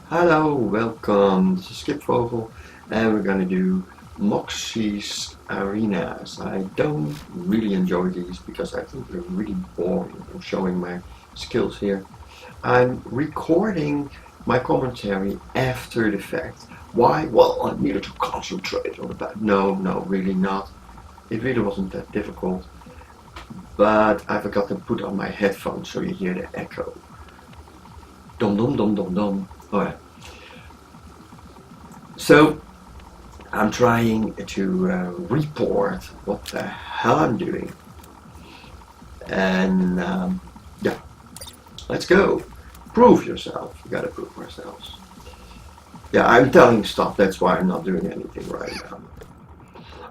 Hello, welcome. This is Skip Vogel, and we're gonna do Moxie's arenas. I don't really enjoy these because I think they're really boring. I'm showing my skills here. I'm recording my commentary after the fact. Why? Well, I needed to concentrate on the battle. No, really not. It really wasn't that difficult. But I forgot to put on my headphones so you hear the echo. Dum dum dum dum dum. Alright. So I'm trying to report what the hell I'm doing. And yeah, let's go. Prove yourself. You gotta prove ourselves. Yeah, I'm telling stuff, that's why I'm not doing anything right now.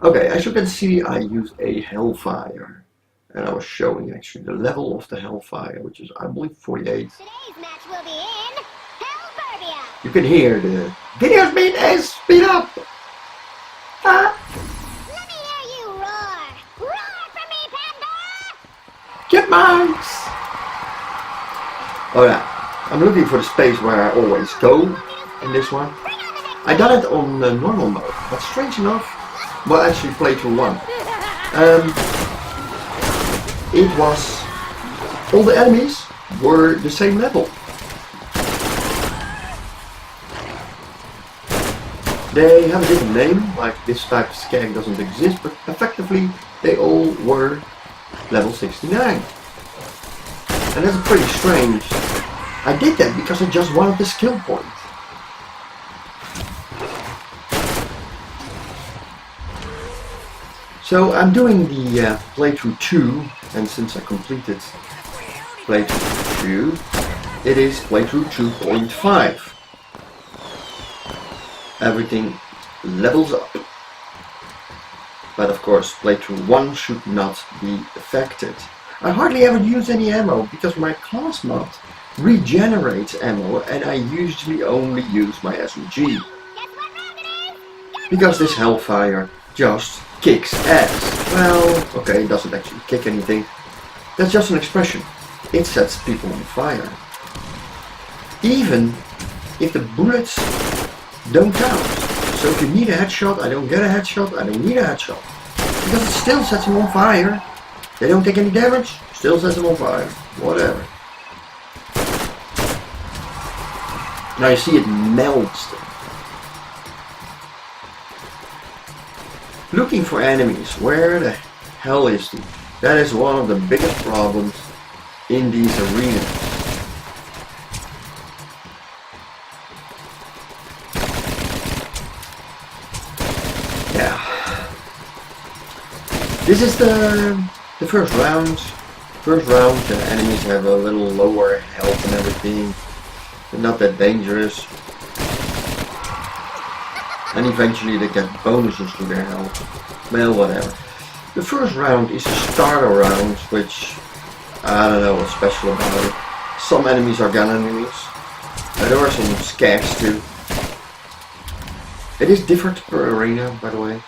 Okay, as you can see, I use a Hellfire. And I was showing actually the level of the Hellfire, which is, I believe, 48. Today's match will be in Hellburbia. You can hear the video speed is speed up. Let me hear you roar. Roar for me, Panda. Chipmunks! Oh yeah, I'm looking for the space where I always go in this one. I done it on normal mode, but strange enough, well actually playthrough 1. It was, all the enemies were the same level. They have a different name, like this type of skag doesn't exist, but effectively they all were level 69. And that's pretty strange. I did that because I just wanted the skill point. So I'm doing the playthrough 2, and since I completed playthrough 2, it is playthrough 2.5. Everything levels up. But of course, playthrough 1 should not be affected. I hardly ever use any ammo because my class mod regenerates ammo and I usually only use my SMG. Because this Hellfire just kicks ass. Well, okay, it doesn't actually kick anything. That's just an expression. It sets people on fire. Even if the bullets don't count. So if you need a headshot, I don't get a headshot, I don't need a headshot. Because it still sets them on fire. They don't take any damage, still sets them on fire. Whatever. Now you see it melts them. Looking for enemies, where the hell is he? That is one of the biggest problems in these arenas. Yeah. This is the first round. First round, the enemies have a little lower health and everything. They're not that dangerous. And eventually they get bonuses to their health. Well, whatever. The first round is a starter round, which I don't know what's special about it. Some enemies are gun enemies. There are some skags too. It is different per arena, by the way.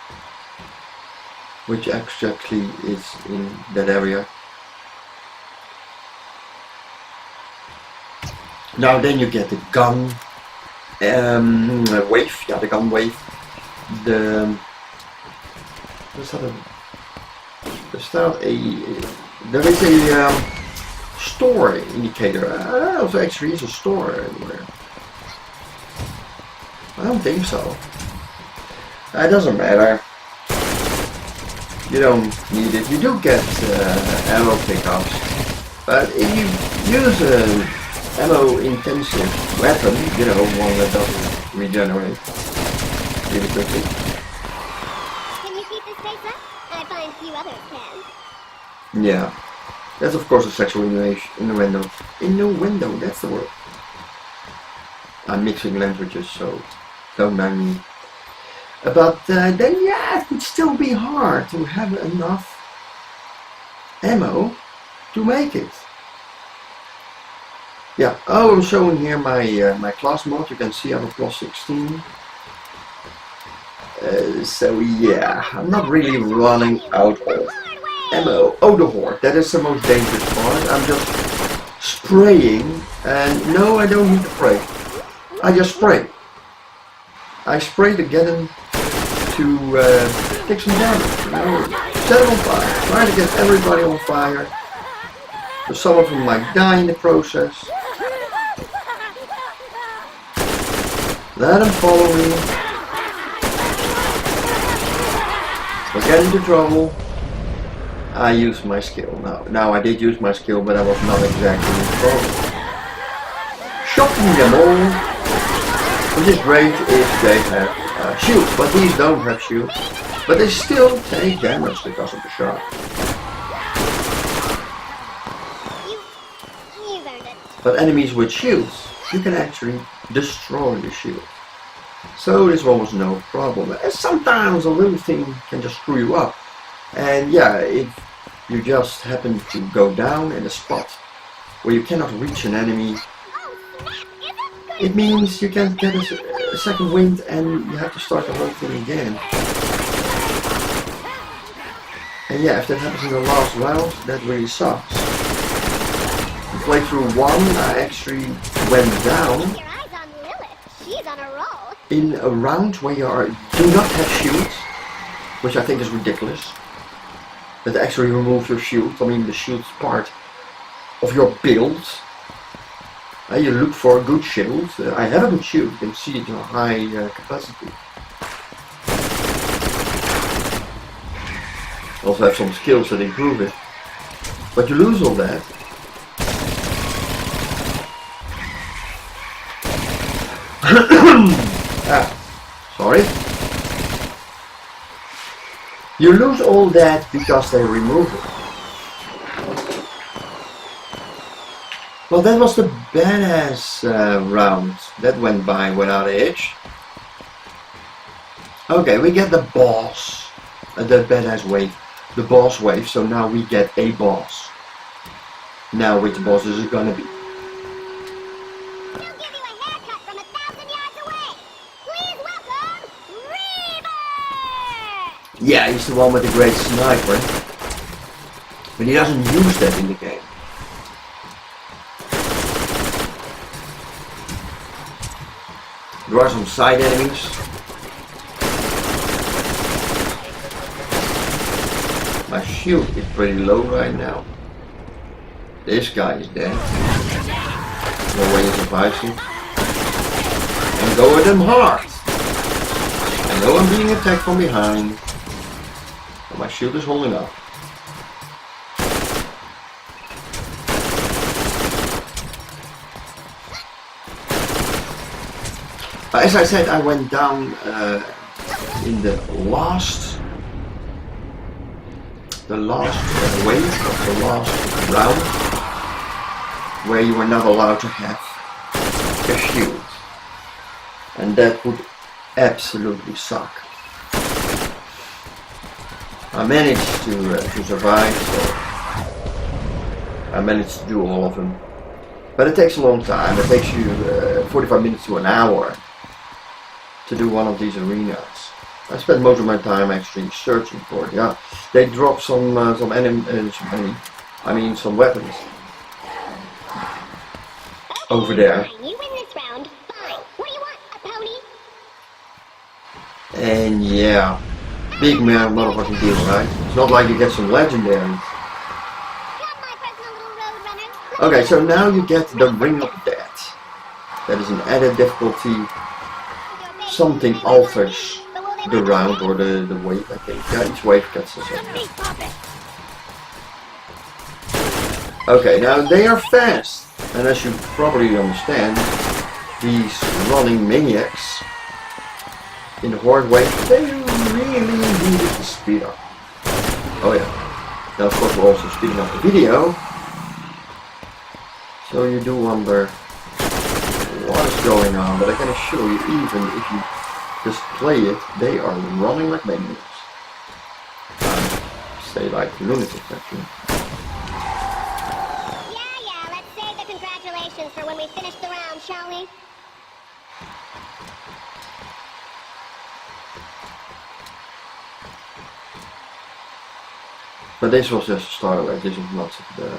Which exactly is in that area. Now then you get the gun wave, yeah, the gun wave. There is a store indicator. I don't know if there actually is a store anywhere. I don't think so. It doesn't matter. You don't need it. You do get ammo pickups, but if you use an ammo intensive weapon, you know, one that doesn't regenerate really quickly. Can you keep this pace up? I find few others can. Yeah, that's of course a sexual innuendo. Innuendo, that's the word. I'm mixing languages, so don't mind me. But then yeah, it would still be hard to have enough ammo to make it. Yeah, oh, I'm showing here my my class mod. You can see I'm a plus 16. So yeah, I'm not really running out of ammo. Oh, the horde, that is the most dangerous part. I'm just spraying, and no, I don't need to spray. I just spray. I spray to get him to take some damage, you know, set him on fire, try to get everybody on fire, so some of them might die in the process. Let them follow me, or get into trouble. I use my skill now. I did use my skill, but I was not exactly in trouble. Shocking them all, which is great if they have shields, but these don't have shields. But they still take damage because of the shot. But enemies with shields, you can actually destroy the shield. So this one was no problem. And sometimes a little thing can just screw you up. And yeah, if you just happen to go down in a spot where you cannot reach an enemy, it means you can't get a second wind and you have to start the whole thing again. And yeah, if that happens in the last round, that really sucks. In playthrough 1, I actually went down Your eyes on Lilith. She's on a roll. in a round where you do not have shields, which I think is ridiculous. That actually remove your shield. I mean, the shield's part of your build. You look for a good shield. I have a good shield, you can see it in a high capacity. Also have some skills that improve it. But you lose all that. Sorry. You lose all that because they remove it. Well, that was the badass round. That went by without a hitch. Okay, we get the boss. The badass wave. The boss wave, so now we get a boss. Now which boss is it gonna be? He'll give you a haircut from 1,000 yards away. Please welcome Reaver! Yeah, he's the one with the great sniper. But he doesn't use that in the game. There are some side enemies. My shield is pretty low right now. This guy is dead. No way he survives it. And go at him hard. I know I'm being attacked from behind. But my shield is holding up. As I said, I went down in the last wave of the last round, where you were not allowed to have a shield, and that would absolutely suck. I managed to survive, so I managed to do all of them, but it takes a long time. It takes you 45 minutes to an hour to do one of these arenas. I spent most of my time actually searching for it. Yeah, they drop some weapons over there. You win this round. Fine. What do you want? A pony? And yeah, big man motherfucking deal, right? It's not like you get some legendaries. Come, my personal little road runner. Okay, so now you get the Ring of Death. That is an added difficulty. Something alters the round or the wave, I think. Yeah, each wave gets a second. Okay, now they are fast. And as you probably understand, these running maniacs in the horde wave, they really needed to speed up. Oh yeah. Now of course we're also speeding up the video. So you do wonder what is going on, but I can assure you, even if you just play it, they are running like maniacs. Say like lunatics actually. Yeah, let's save the congratulations for when we finish the round, shall we? But this was just a starter wave, this is not the...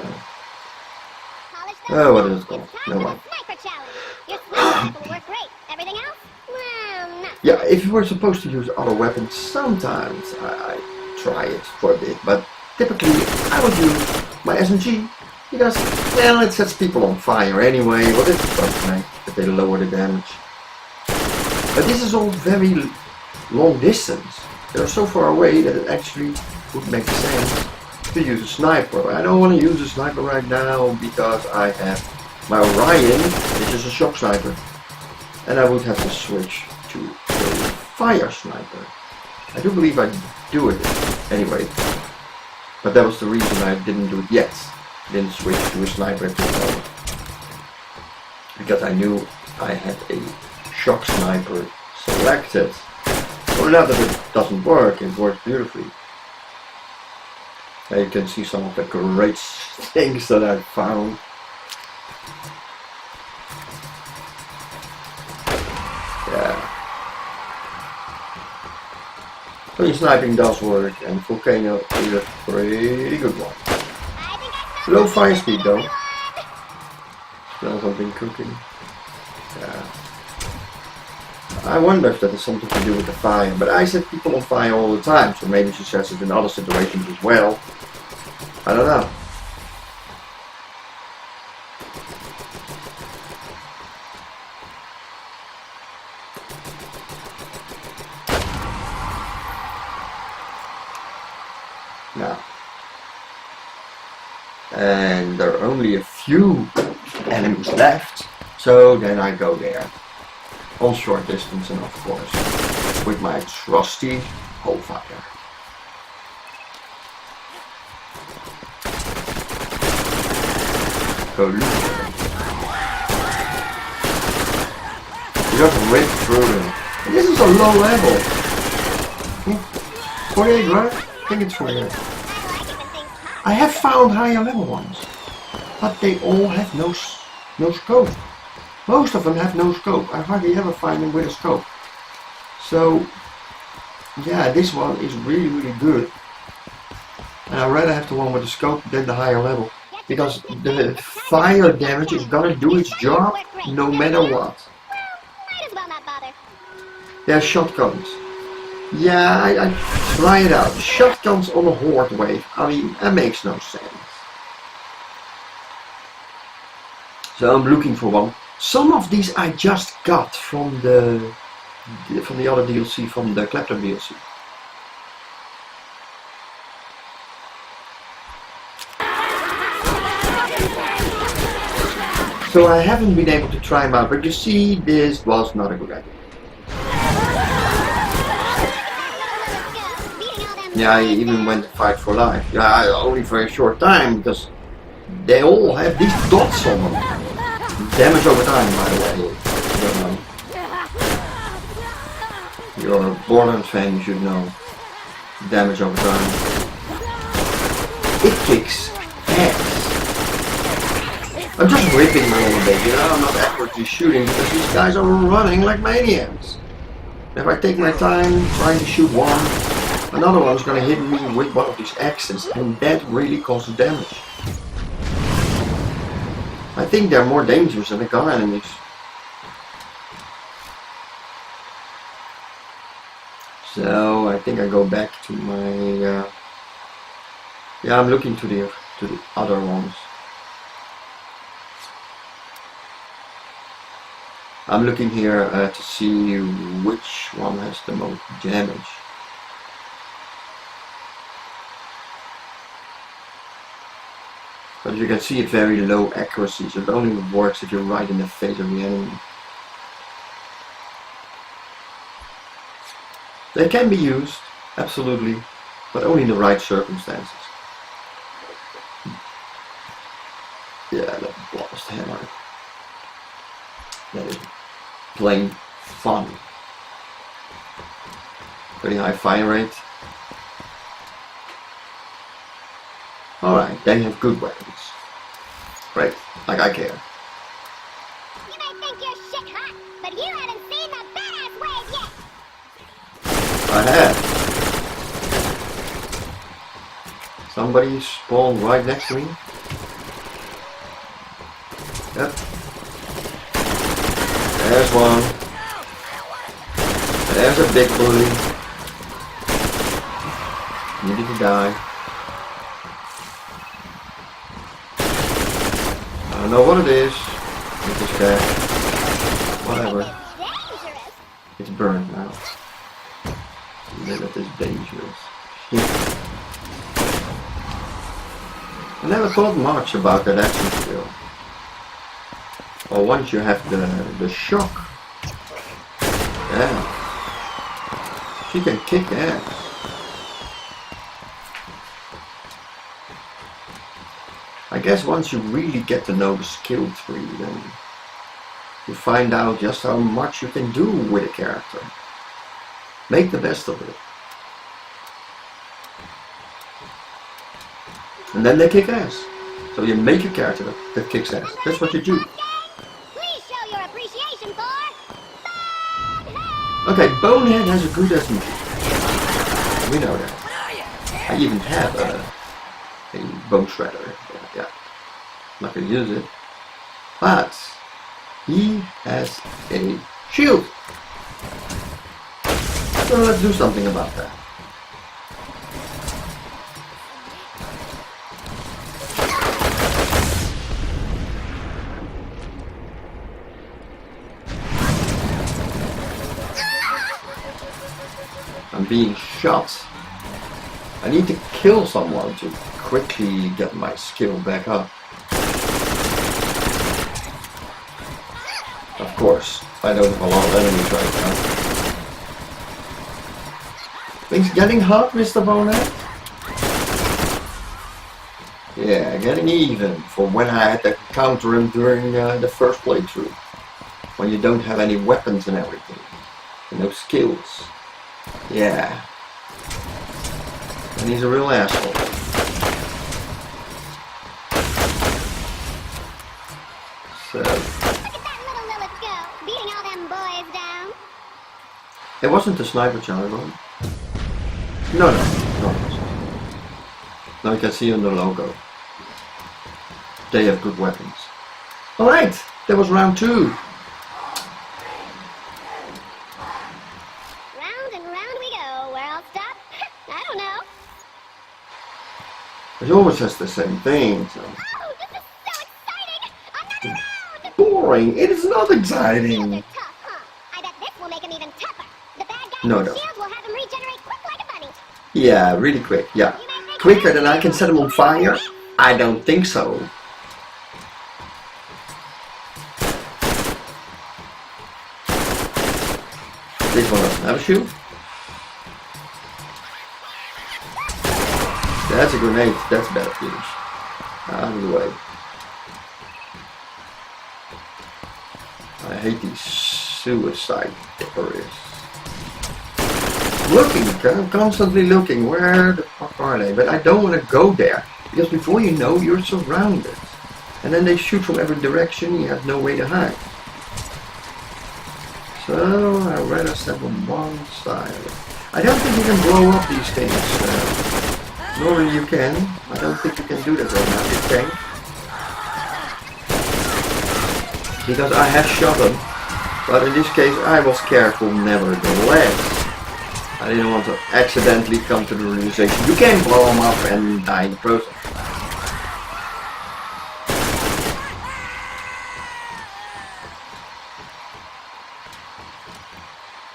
Polish Oh, what is it called? It's time No for one. the sniper challenge. Your sniper will work great. Anything else? Well, not. Yeah, if you were supposed to use other weapons, sometimes I try it for a bit, but typically I would use my SMG because, well, it sets people on fire anyway. What is the problem if they lower the damage? But this is all very long distance. They're so far away that it actually would make sense to use a sniper. I don't want to use a sniper right now because I have my Orion, which is a shock sniper, and I would have to switch to a fire sniper. I do believe I do it anyway, but that was the reason I didn't do it yet. Didn't switch to a sniper at this moment, because I knew I had a shock sniper selected. Well, not that it doesn't work, it works beautifully. Now you can see some of the great things that I found. Yeah. I mean, sniping does work, and Volcano is a pretty good one. Low fire speed though. Smell something cooking. Yeah. I wonder if that has something to do with the fire, but I set people on fire all the time, so maybe she says it in other situations as well. I don't know. Now. And there are only a few enemies left, so then I go there. On short distance, and of course with my trusty hole fire. Go loot them. You just rip through them. And this is a low level. 48, right? I think it's 48. I have found higher level ones, but they all have no scope. Most of them have no scope. I hardly ever find them with a scope. So, yeah, this one is really, really good. And I'd rather have the one with the scope than the higher level. Because the fire damage is gonna do its job no matter what. Might as well not bother. Yeah, shotguns. Yeah, I try it out. Shotguns on a horde wave. I mean, that makes no sense. So I'm looking for one. Some of these I just got from the other DLC, from the Clapton DLC. So I haven't been able to try them out, but you see, this was not a good idea. Yeah, I even went to fight for life. Yeah, only for a short time, because they all have these dots on them. Damage over time, by the way. You're a Borderlands fan, you should know. Damage over time. It kicks ass. I'm just ripping them all a bit, you know, I'm not accurately shooting because these guys are running like maniacs. If I take my time trying to shoot one, another one's gonna hit me with one of these axes, and that really causes damage. I think they're more dangerous than the gun enemies. So I think I go back to my yeah, I'm looking to the other ones. I'm looking here to see which one has the most damage. But as you can see, it's very low accuracy, so it only works if you're right in the face of the enemy. They can be used, absolutely, but only in the right circumstances. Yeah, that blast hammer. That is plain fun. Pretty high fire rate. Alright, they have good weapons. Great, like I care. You may think you're shit hot, but you haven't seen the badass wave yet. I have. Somebody spawned right next to me. Yep. There's one. There's a big bully. Needed to die. I don't know what it is. It's just that. Whatever. It's burned now. Lilith is dangerous. I never thought much about that action skill. Or once you have the shock. Yeah. She can kick ass. I guess once you really get to know the skill tree, then you find out just how much you can do with a character. Make the best of it. And then they kick ass. So you make a character that kicks ass. That's what you do. Please show your appreciation for Okay, Bonehead has a good SMG. We know that. I even have a bone shredder. Yeah. Not gonna use it. But he has a shield. So let's do something about that. I'm being shot. I need to kill someone to quickly get my skill back up. Of course, I don't have a lot of enemies right now. Things getting hot, Mr. Bonehead? Yeah, getting even for when I had to counter him during the first playthrough. When you don't have any weapons and everything. And no skills. Yeah. And he's a real asshole. So. Look at that little Lilith go, beating all them boys down. It wasn't the sniper channel. No, it wasn't. Now you can see on the logo. They have good weapons. Alright, that was round 2. Round and round we go. Where I'll stop? I don't know. It always says the same thing. So. Oh, this is so exciting! Another round! Boring. It is not Shields exciting. are tough, huh? I bet this will make him even tougher. The bad guys No, with no. shields will have him regenerate quick like a bunny. Yeah, really quick. Yeah. Quicker than I can set them on fire? I don't think so. This one doesn't have a shield. That's a grenade. That's better finish. Out of the way. I hate these suicide terrorists. Looking, I'm constantly looking. Where the fuck are they? But I don't want to go there. Because before you know, you're surrounded. And then they shoot from every direction. You have no way to hide. So I'd rather step on one side. I don't think you can blow up these things. Normally you can. I don't think you can do that right now. You can. Because I have shot them. But in this case I was careful nevertheless. I didn't want to accidentally come to the realization you can blow them up and die in the process.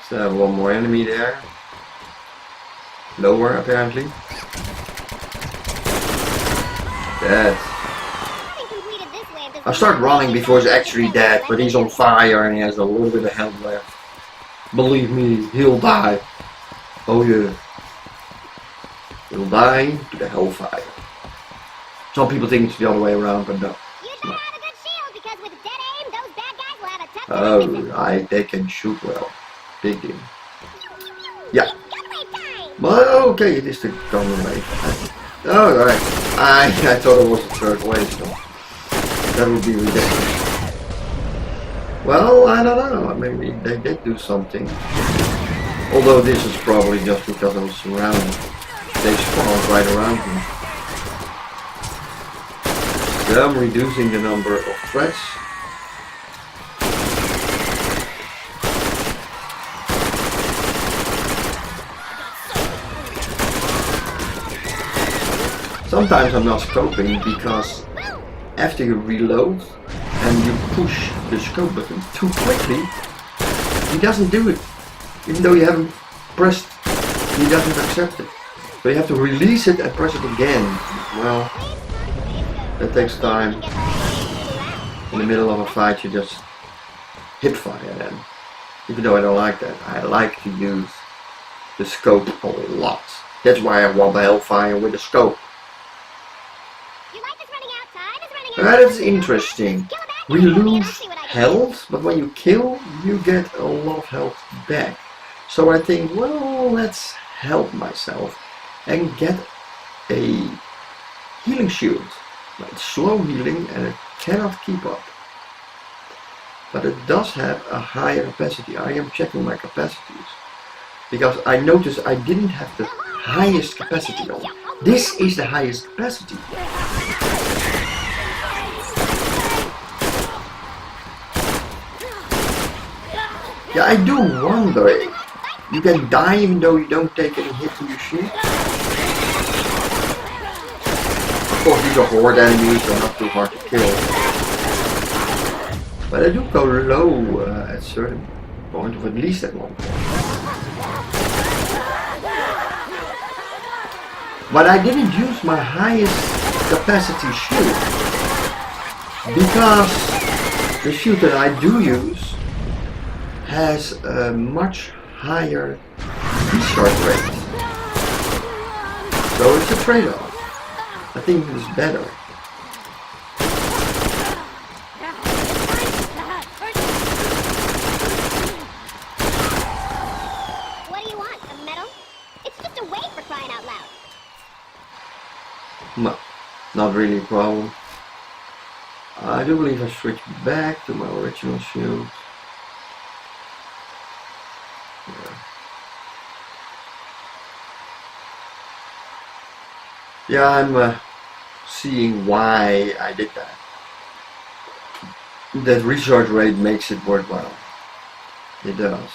So one more enemy there. Lower apparently. Dead. I start running before he's actually dead, but he's on fire and he has a little bit of health left. Believe me, he'll die. Oh yeah. He'll die to the hellfire. Some people think it's the other way around, but no. You better have a good shield because with dead aim, those bad guys will have a tough time missing. They can shoot well. Big deal. Yeah. Well, okay, it is the common way. Oh, alright. I thought it was the third way, so that would be ridiculous. Well, I don't know. Maybe they did do something. Although this is probably just because I was surrounded. They spawned right around me. So I'm reducing the number of threats. Sometimes I'm not scoping because after you reload and you push the scope button too quickly, he doesn't do it. Even though you haven't pressed, he doesn't accept it. So you have to release it and press it again. Well, that takes time. In the middle of a fight you just hip fire then. Even though I don't like that. I like to use the scope a lot. That's why I want the Hellfire with the scope. That is interesting. We lose health, but when you kill, you get a lot of health back. So I think, well, let's help myself and get a healing shield. It's slow healing and it cannot keep up. But it does have a higher capacity. I am checking my capacities. Because I noticed I didn't have the highest capacity on. This is the highest capacity. Yeah, I do wonder. You can die even though you don't take any hit to your shield. Of course, these are horde enemies, so not too hard to kill. But I do go low at a certain point, or at least at one point. But I didn't use my highest capacity shield. Because the shield that I do use has a much higher discharge rate. So it's a trade-off. I think it is better. What do you want? A medal? It's just a weight for crying out loud. No, not really a problem. I do believe I switched back to my original shield. Yeah, I'm seeing why I did that. That recharge rate makes it worthwhile. It does.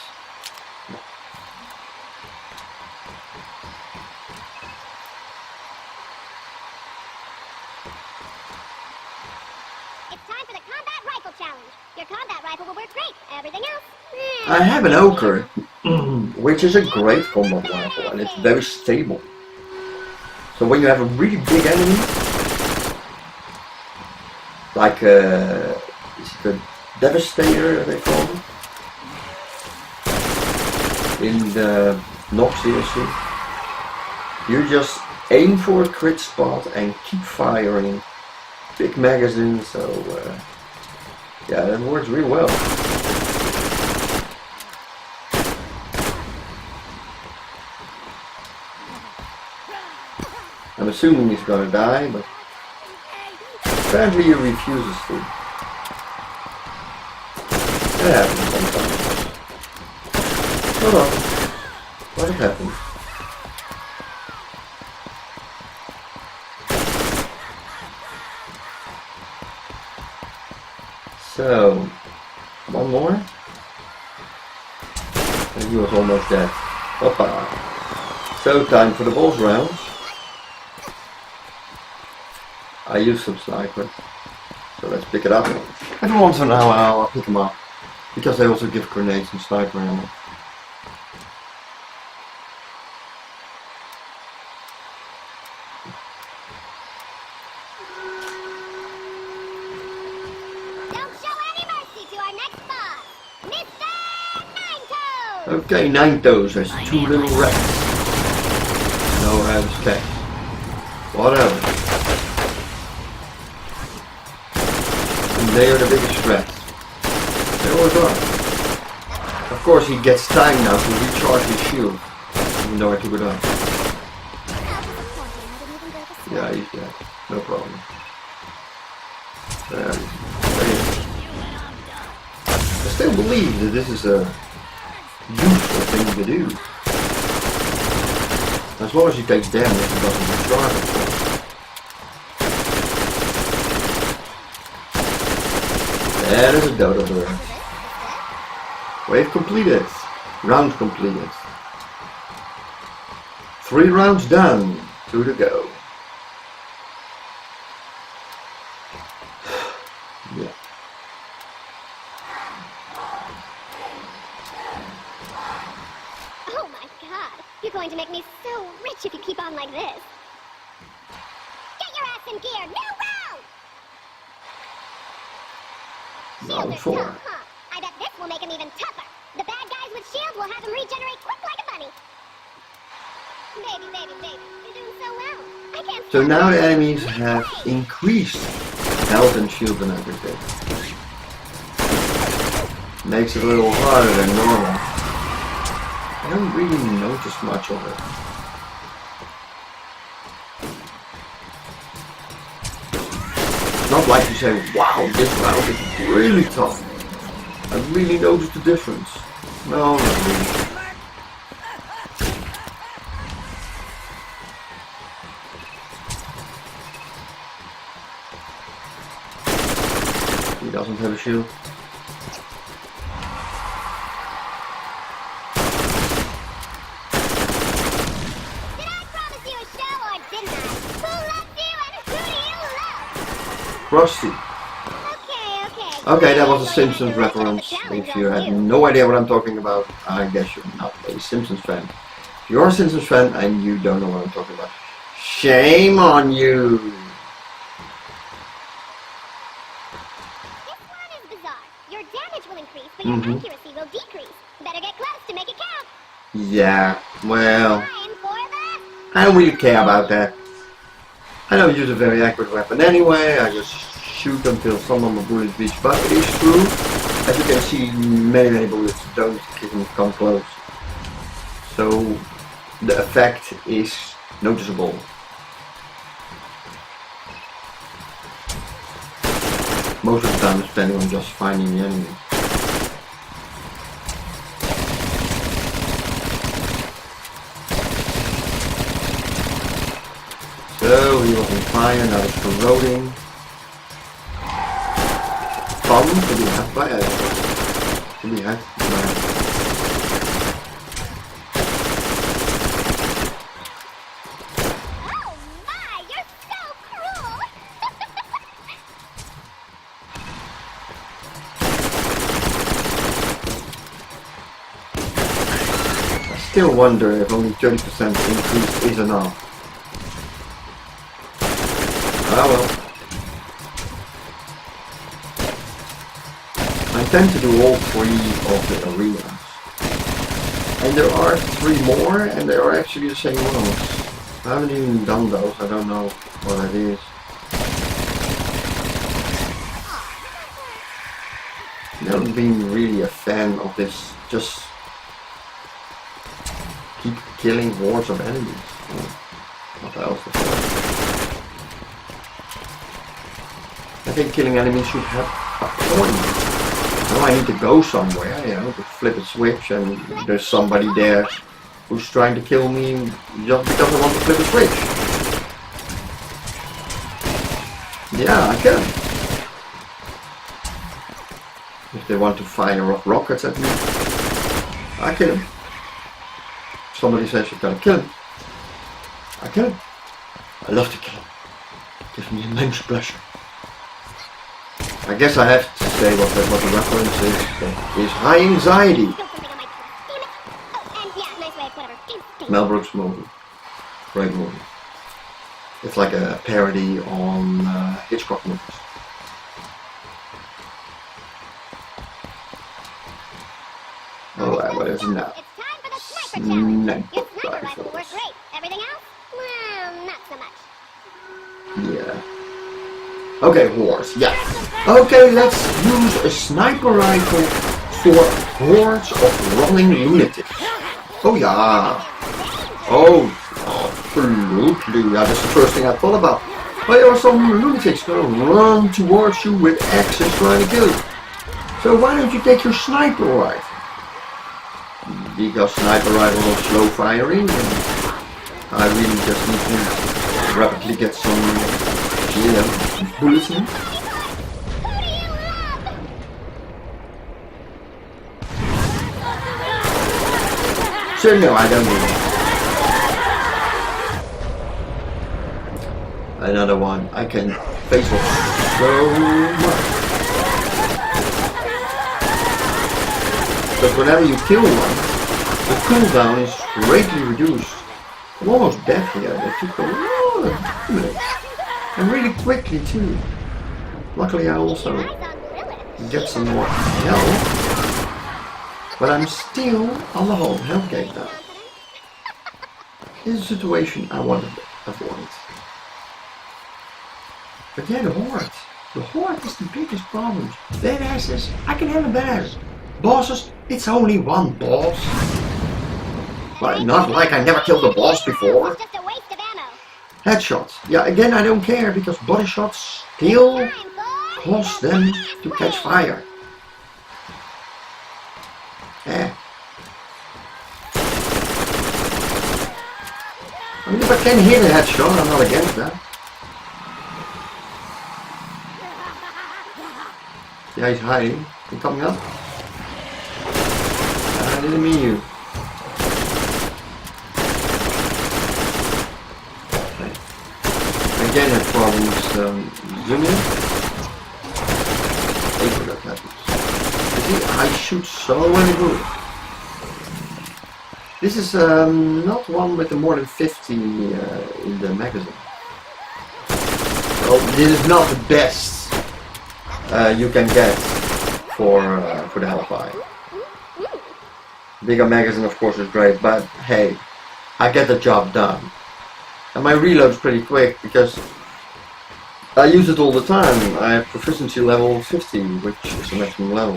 It's time for the combat rifle challenge. Your combat rifle will work great. Everything else, I have an Ochre, which is a great combat rifle, and it's very stable. So when you have a really big enemy, like is it a Devastator they call it, in the Nox DLC, you just aim for a crit spot and keep firing big magazines. So yeah, that works really well. I'm assuming he's gonna die, but apparently he refuses to. That happens sometimes. Hold on. What happened? So, one more. And he was almost dead. Hoppa. So, time for the boss rounds. I use some sniper, so let's pick it up. Every once in a while I'll pick them up, because they also give grenades and sniper ammo. don't show any mercy to our next boss, Mr. Nine-Toes! Okay, Nine-Toes has two little rats. No respect. Whatever. They are the biggest threat. They always are. Of course he gets time now to recharge his shield, even though I took it off. Yeah, he's dead. No problem. There he is. I still believe that this is a useful thing to do. As long as he takes damage and doesn't recharge it. There is a dodo there. Wave completed. Round completed. 3 rounds done. 2 to go. in gear. New round! Round Shields are 4. tough, huh? I bet this will make him even tougher. The bad guys with shields will have him regenerate quick like a bunny. Baby, baby, baby, you're doing so well. I can't So stop now the it. enemies have increased health and shield and everything. Makes it a little harder than normal. I don't really notice much of it. Not like you say, wow, this round is really tough. I really noticed the difference. No, not really. He doesn't have a shield. Did I promise you a show or didn't I? Who loves you and who do you love? Rusty. Okay. Okay, that was a Simpsons reference. If you have no idea what I'm talking about, I guess you're not a Simpsons fan. If you're a Simpsons fan and you don't know what I'm talking about, shame on you! This one is bizarre. Your damage will increase, but your accuracy will decrease. Better get close to make it count. Yeah, well, Time for the... I don't really care about that. I don't use a very accurate weapon anyway, I just shoot until some of my bullets reach, but it is true. As you can see, many bullets don't even come close. So the effect is noticeable. Most of the time I'm spending on just finding the enemy. So he was on fire, now it's corroding. Fun to be had by to be had by. Oh my, you're so cruel! I still wonder if only 30% increase is enough. Ah well. I tend to do all 3 of the arenas. And there are 3 more, and they are actually the same ones. I haven't even done those, I don't know what that is. Never been really a fan of this, just keep killing hordes of enemies. What else is there? I think killing enemies should have a point. Now I need to go somewhere, you know, to flip a switch and there's somebody there who's trying to kill me just because I want to flip a switch. Yeah, I can. If they want to fire off rockets at me, I kill him. Somebody says you gotta kill him. I kill him. I love to kill him. It gives me immense pleasure. I guess I have to say what the reference is. That is high anxiety. Mel Brooks movie. Great movie. It's like a parody on Hitchcock movies. Alright, what is it now? It's time for the sniper challenge. Sniper Your sniper rifle rifles. works great. Everything else? Well, not so much. Yeah. Okay, horse. Yeah. Okay, let's use a sniper rifle for hordes of running lunatics. Oh yeah. Oh, absolutely. Yeah, that's the first thing I thought about. But there are some lunatics gonna run towards you with axes trying to kill you. So why don't you take your sniper rifle? Because sniper rifle is slow firing. And I really just need to rapidly get some, bullets in. So no, I don't need it. Another one. I can face off so much. But whenever you kill one, the cooldown is greatly reduced. I'm almost dead here. That took a lot of damage. And really quickly too. Luckily I also Eyes on Lilith. get some more health. But I'm still on the whole health game now. This is a situation I want to avoid. But yeah, the Horde. The Horde is the biggest problem. Badasses, I can handle badasses. Bosses, it's only one boss. But not like I never killed a boss before. It's just a waste of ammo. Headshots. Yeah, again I don't care because body shots still cause them to catch fire. Eh. I mean, if I can hit a headshot, I'm not against that. Yeah, he's hiding. He coming up? I didn't mean you. Okay. Again, have problems zooming. Hate when that happens. You see, I shoot so many bullets. This is not one with the more than 50 in the magazine. Well, this is not the best you can get for the Hellfire. Bigger magazine, of course, is great, but hey, I get the job done. And my reload's pretty quick because I use it all the time. I have proficiency level 50, which is the maximum level.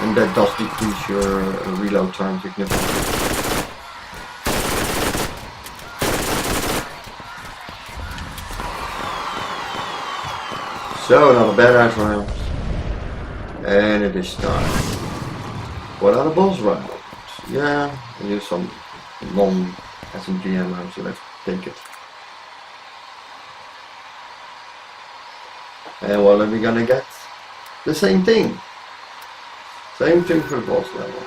And that does decrease your reload time significantly. So, another badass round. And it is time. What are the boss rounds? Yeah, I use some non-SMG ammo, so let's take it. And what are we gonna get? The same thing. Same thing for the boss level.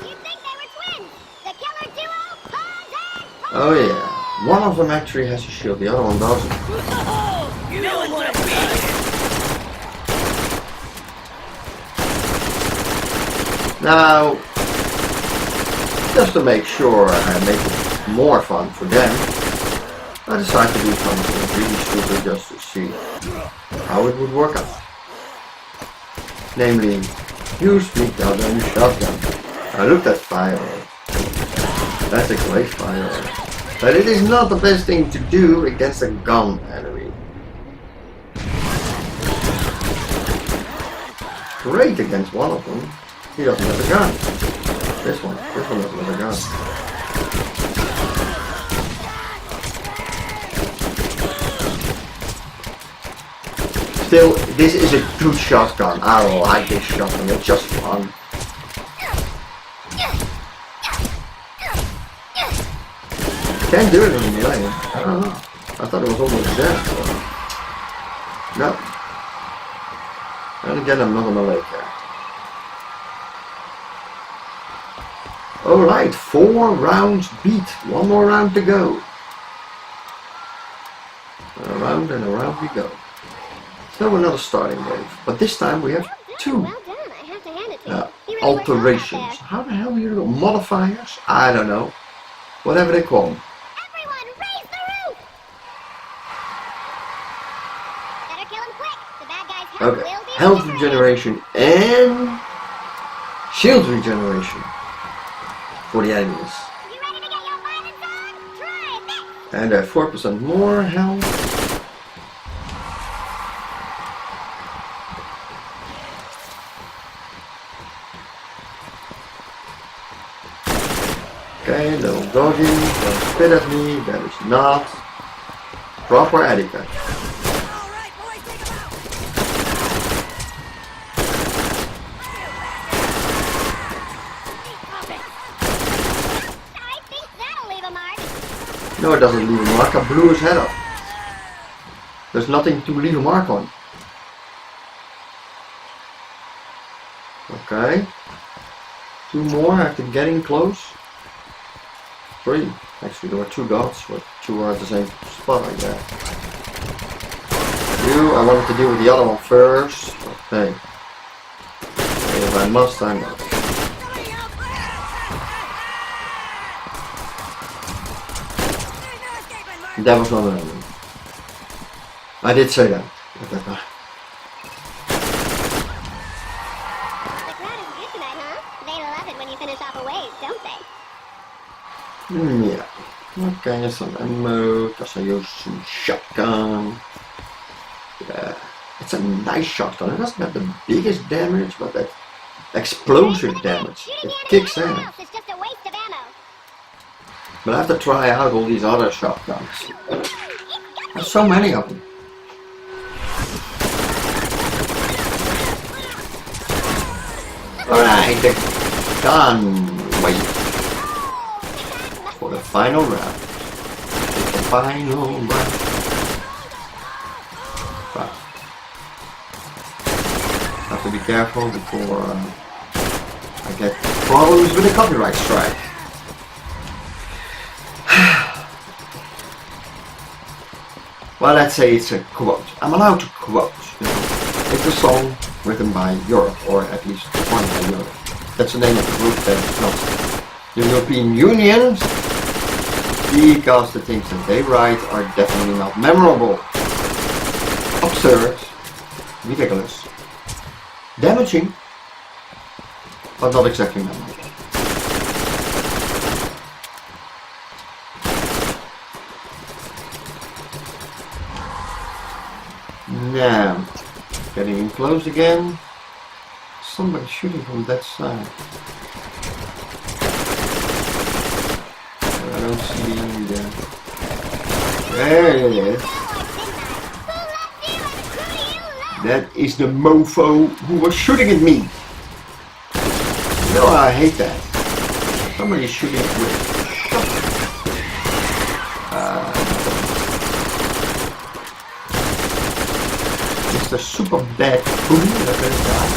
You'd think they were twins. The killer duo, Pons and Pons. Oh yeah. One of them actually has a shield, the other one doesn't. You don't want to beat it. Now, just to make sure I make it more fun for them, I decided to do something really stupid just to see how it would work out. Namely, use the goddamn shotgun. I looked at fire. That's a great fire. But it is not the best thing to do against a gun enemy. Great against one of them. He doesn't have a gun. This one doesn't have a gun. Still, this is a good shotgun. I like this shotgun, it's just fun. Can't do it in melee. I don't know. I thought it was almost dead. So. No. And again, I'm not a melee character. Alright, 4 rounds beat. One more round to go. Around and around we go. So another starting wave. But this time we have 2 Well done. I have to hand it to you. You really worked hard out alterations. there. How the hell do you do modifiers? I don't know. Whatever they call them. Everyone, raise the roof! Better kill him quick. The bad guy's health Okay. will be Health regenerated. regeneration and shield regeneration for the enemies. You ready to get your violence on? Try this! And 4% more health. Okay, little doggy, don't spit at me, that is not proper etiquette. Alright, boys, take him out. I think that'll leave a mark. No, it doesn't leave a mark, I blew his head off. There's nothing to leave a mark on. Okay. 2 more after getting close. 3. Actually, there were 2 dots, but 2 are at the same spot like that. I wanted to deal with the other one first. Okay. If I must, I must. That was not an enemy. I did say that at that time. The crowd is good tonight, huh? They love it when you finish off a wave, don't they? Yeah. Okay, some ammo, because I use some shotgun. Yeah. It's a nice shotgun. It doesn't have the biggest damage, but that explosive damage, it kicks ass. It's just a waste of ammo. But I have to try out all these other shotguns. There's so many of them. Alright, the gun wait for the final round. It's the final round. But I have to be careful before I get problems with the copyright strike. Well, let's say it's a quote. I'm allowed to quote, you know. It's a song written by Europe, or at least one by Europe. That's the name of the group that's not the European Union, because the things that they write are definitely not memorable, absurd, ridiculous, damaging, but not exactly memorable. Now, getting in close again. Somebody shooting from that side. I don't see the enemy there. There it is. That is the mofo who was shooting at me. No, I hate that. Somebody is shooting with shotgun. It's a super bad boom that is that.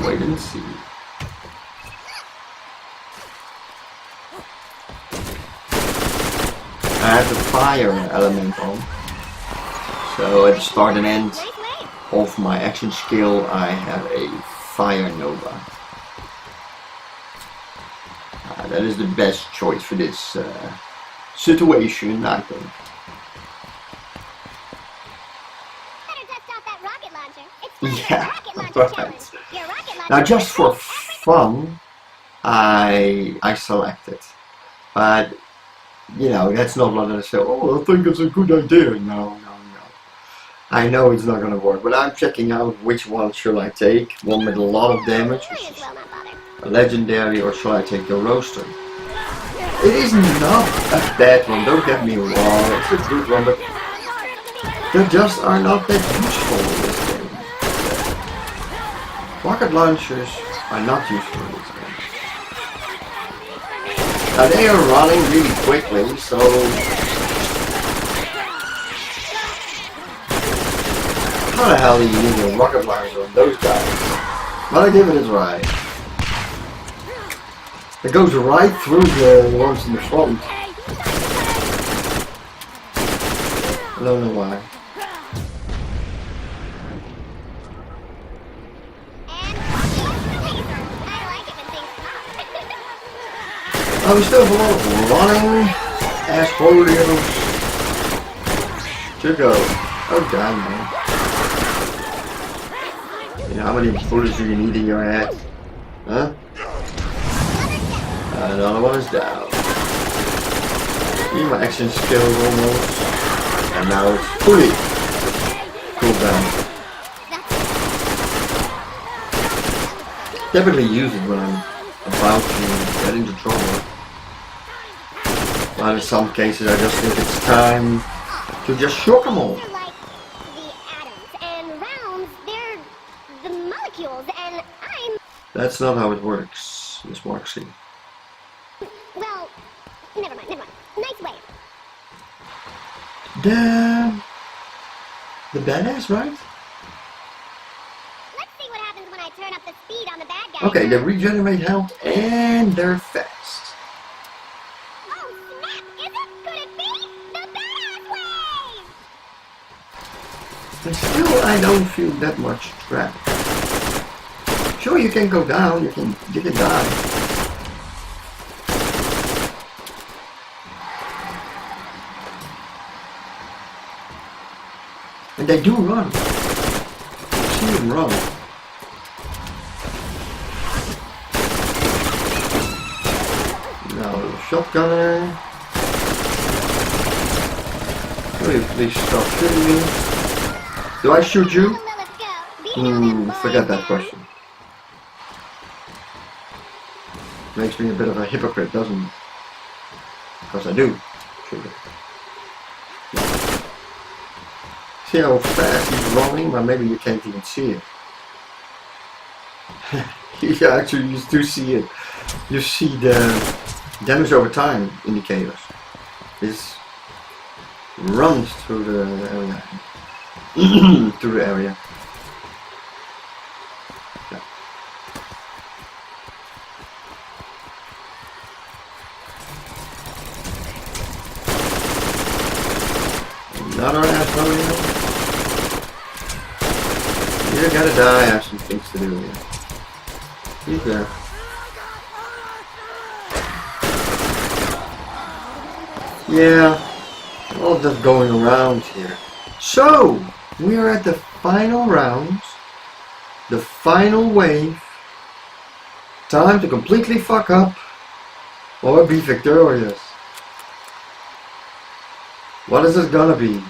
Wait and see. I have the fire element on. So at the start and end of my action skill I have a fire nova. That is the best choice for this situation, I think. Yeah, right. Now just for fun, I select it. But, you know, that's not what I say, oh, I think it's a good idea. No. I know it's not going to work, but I'm checking out which one should I take. One with a lot of damage, which is a legendary, or should I take the roaster? It is not a bad one, don't get me wrong, it's a good one, but they just are not that useful in this game. Rocket launchers are not useful in this game. Now they are running really quickly, so how the hell do you use a rocket launcher on those guys? But I give it a try. It goes right through the ones in the front. I don't know why. We still have a lot of running assholes to go. Oh damn, man. You know how many bullets do you need in your head? Huh? Another one is down. See my action skills almost. And now it's fully cooled down. Typically use it when I'm about to get into trouble. But in some cases I just think it's time to just shock them all. They're like the atoms, and rounds, they're the molecules, and I'm... That's not how it works, Miss Marksy. Well, never mind. Nice way. The badass, right? Let's see what happens when I turn up the speed on the bad guys. Okay, they regenerate health and they're fast. Oh, snap! Could it be? The badass wave! And still, I don't feel that much trapped. Sure, you can go down, you can die. And they do run. You see them run. Now, shotgunner. Will you please stop shooting me? Do I shoot you? Lilith, go. Beating all them boys Forget that down. question. Makes me a bit of a hypocrite, doesn't it? Because I do shoot it. See how fast he's running? Well, maybe you can't even see it. You actually you do see it. You see the damage over time indicators. This runs through the area. Through the area. Yeah. Another asshole. You gotta die. I have some things to do here. He's there. Yeah, all just going around here. So, we are at the final round, the final wave. Time to completely fuck up or be victorious. What is this gonna be?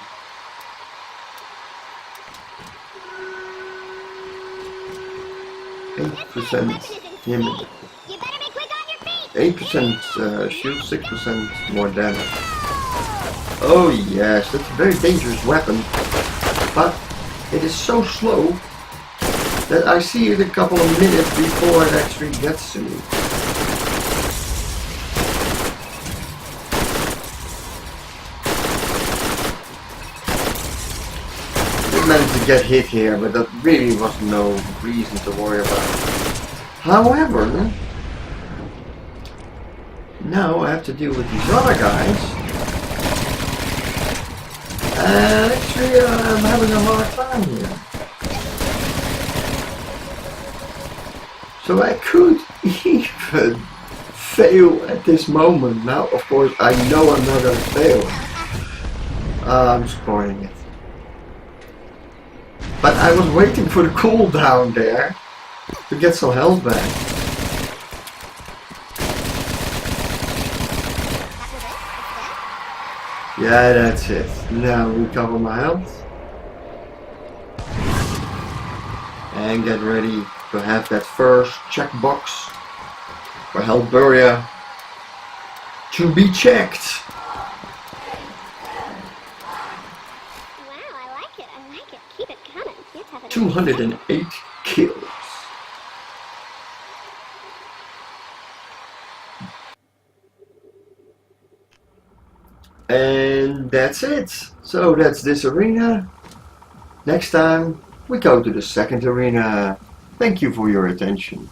8% You better make quick on your feet. 8% shield, 6% more damage. Oh yes, that's a very dangerous weapon, but it is so slow that I see it a couple of minutes before it actually gets to me. I managed to get hit here, but that really was no reason to worry about. However, now I have to deal with these other guys. And actually, I'm having a hard time here. So I could even fail at this moment. Now, of course, I know I'm not going to fail. I'm spoiling it. But I was waiting for the cooldown there to get some health back. Yeah, that's it. Now recover my health. And get ready to have that first checkbox for health barrier to be checked. Wow, I like it. I like it. Keep it coming. You're tougher than 208 kills. And that's it. So that's this arena. Next time we go to the second arena. Thank you for your attention.